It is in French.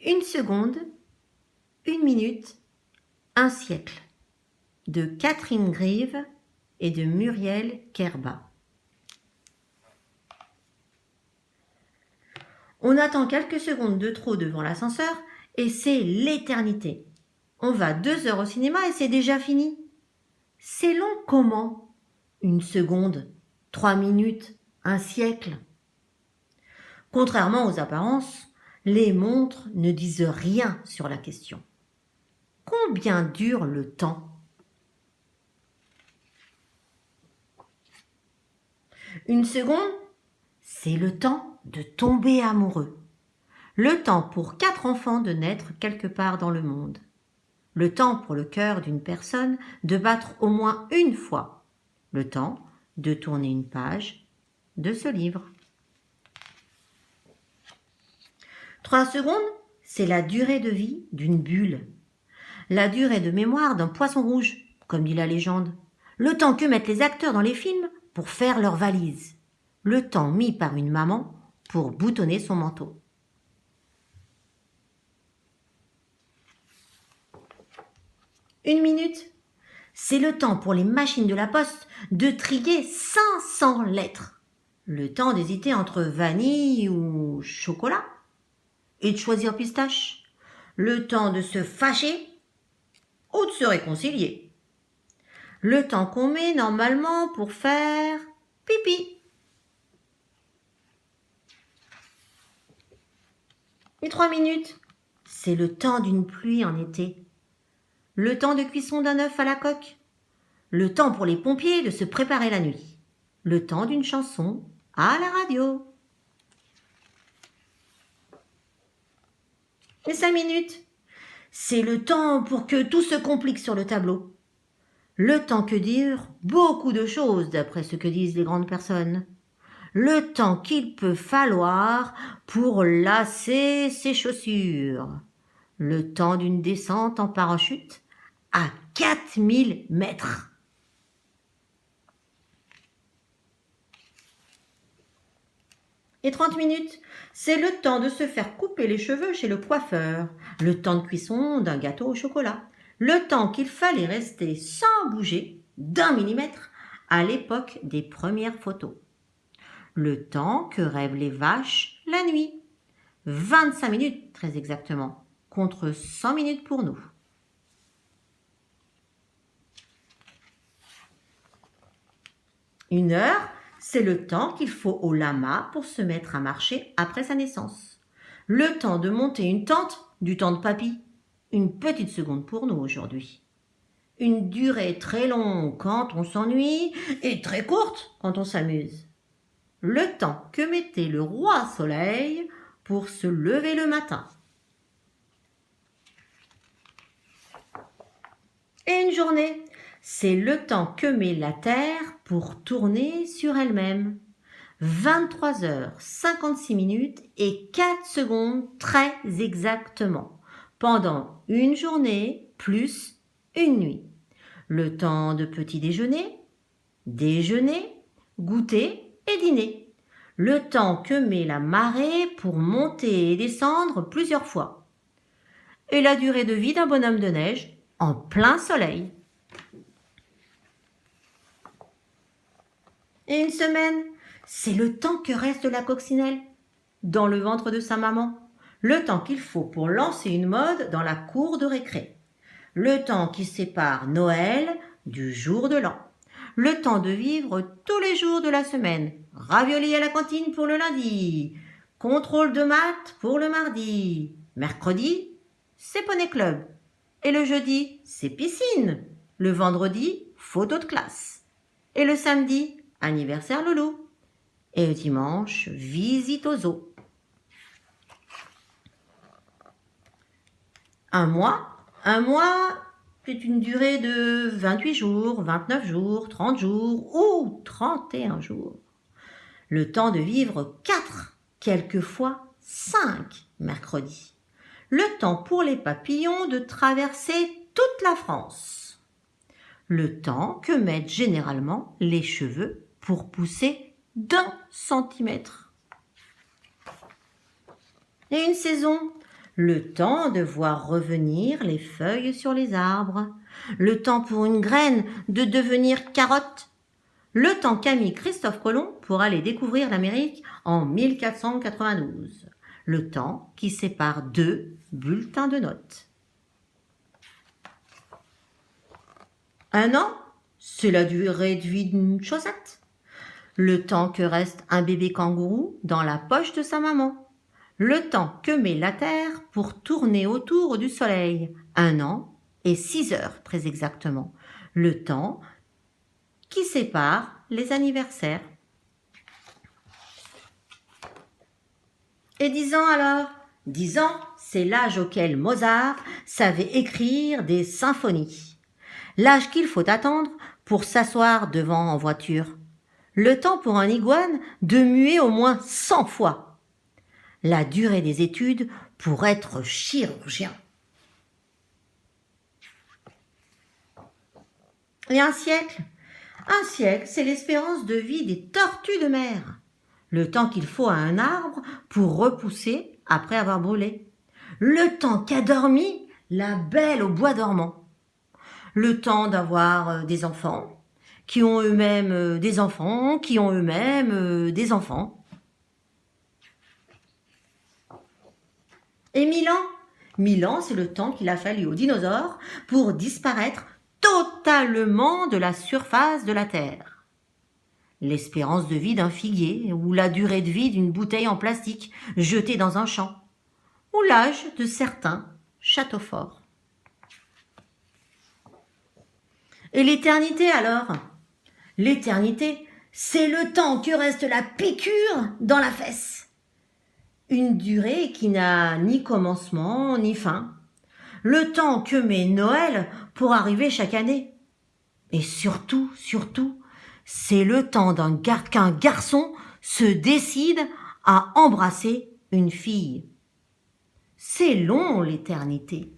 Une seconde, une minute, un siècle, de Catherine Grive et de Muriel Kerba. On attend quelques secondes de trop devant l'ascenseur et c'est l'éternité. On va 2 heures au cinéma et c'est déjà fini. C'est long comment? Une seconde, 3 minutes, un siècle. Contrairement aux apparences, les montres ne disent rien sur la question. Combien dure le temps? Une seconde, c'est le temps de tomber amoureux. Le temps pour 4 enfants de naître quelque part dans le monde. Le temps pour le cœur d'une personne de battre au moins une fois. Le temps de tourner une page de ce livre. 3 secondes, c'est la durée de vie d'une bulle. La durée de mémoire d'un poisson rouge, comme dit la légende. Le temps que mettent les acteurs dans les films pour faire leur valise. Le temps mis par une maman pour boutonner son manteau. Une minute, c'est le temps pour les machines de la poste de trier 500 lettres. Le temps d'hésiter entre vanille ou chocolat et de choisir pistache. Le temps de se fâcher ou de se réconcilier. Le temps qu'on met normalement pour faire pipi. Et 3 minutes, c'est le temps d'une pluie en été. Le temps de cuisson d'un œuf à la coque. Le temps pour les pompiers de se préparer la nuit. Le temps d'une chanson à la radio. Et 5 minutes, c'est le temps pour que tout se complique sur le tableau. Le temps que dire beaucoup de choses d'après ce que disent les grandes personnes. Le temps qu'il peut falloir pour lasser ses chaussures. Le temps d'une descente en parachute à 4000 mètres. Et 30 minutes, c'est le temps de se faire couper les cheveux chez le coiffeur, le temps de cuisson d'un gâteau au chocolat, le temps qu'il fallait rester sans bouger d'1 millimètre à l'époque des premières photos, le temps que rêvent les vaches la nuit, 25 minutes très exactement, contre 100 minutes pour nous. Une heure, c'est le temps qu'il faut au lama pour se mettre à marcher après sa naissance. Le temps de monter une tente, du temps de papy. Une petite seconde pour nous aujourd'hui. Une durée très longue quand on s'ennuie et très courte quand on s'amuse. Le temps que mettait le roi soleil pour se lever le matin. Et une journée, c'est le temps que met la Terre pour tourner sur elle-même. 23 heures, 56 minutes et 4 secondes très exactement, pendant une journée plus une nuit. Le temps de petit déjeuner, déjeuner, goûter et dîner. Le temps que met la marée pour monter et descendre plusieurs fois. Et la durée de vie d'un bonhomme de neige en plein soleil. Et une semaine, c'est le temps que reste la coccinelle dans le ventre de sa maman. Le temps qu'il faut pour lancer une mode dans la cour de récré. Le temps qui sépare Noël du jour de l'an. Le temps de vivre tous les jours de la semaine. Ravioli à la cantine pour le lundi. Contrôle de maths pour le mardi. Mercredi, c'est poney club. Et le jeudi, c'est piscine. Le vendredi, photo de classe. Et le samedi, anniversaire loulou. Et le dimanche, visite au zoo. Un mois, c'est une durée de 28 jours, 29 jours, 30 jours ou 31 jours. Le temps de vivre 4, quelquefois 5 mercredis. Le temps pour les papillons de traverser toute la France. Le temps que mettent généralement les cheveux pour pousser d'1 centimètre. Et une saison, Le temps de voir revenir les feuilles sur les arbres. Le temps pour une graine de devenir carotte. Le temps qu'a mis Christophe Colomb pour aller découvrir l'Amérique en 1492. Le temps qui sépare 2 bulletins de notes. 1 an, c'est la durée de vie d'une chaussette. Le temps que reste un bébé kangourou dans la poche de sa maman. Le temps que met la Terre pour tourner autour du Soleil. 1 an et 6 heures, très exactement. Le temps qui sépare les anniversaires. Et 10 ans alors? 10 ans, c'est l'âge auquel Mozart savait écrire des symphonies. L'âge qu'il faut attendre pour s'asseoir devant en voiture. Le temps pour un iguane de muer au moins 100 fois. La durée des études pour être chirurgien. Et un siècle? Un siècle, c'est l'espérance de vie des tortues de mer. Le temps qu'il faut à un arbre pour repousser après avoir brûlé. Le temps qu'a dormi la belle au bois dormant. Le temps d'avoir des enfants, qui ont eux-mêmes des enfants, qui ont eux-mêmes des enfants. Et 1000 ans? 1000 ans, c'est le temps qu'il a fallu aux dinosaures pour disparaître totalement de la surface de la Terre. L'espérance de vie d'un figuier ou la durée de vie d'une bouteille en plastique jetée dans un champ. Ou l'âge de certains châteaux forts. Et l'éternité alors? L'éternité, c'est le temps que reste la piqûre dans la fesse. Une durée qui n'a ni commencement ni fin. Le temps que met Noël pour arriver chaque année. Et surtout, c'est le temps qu'un garçon se décide à embrasser une fille. C'est long l'éternité.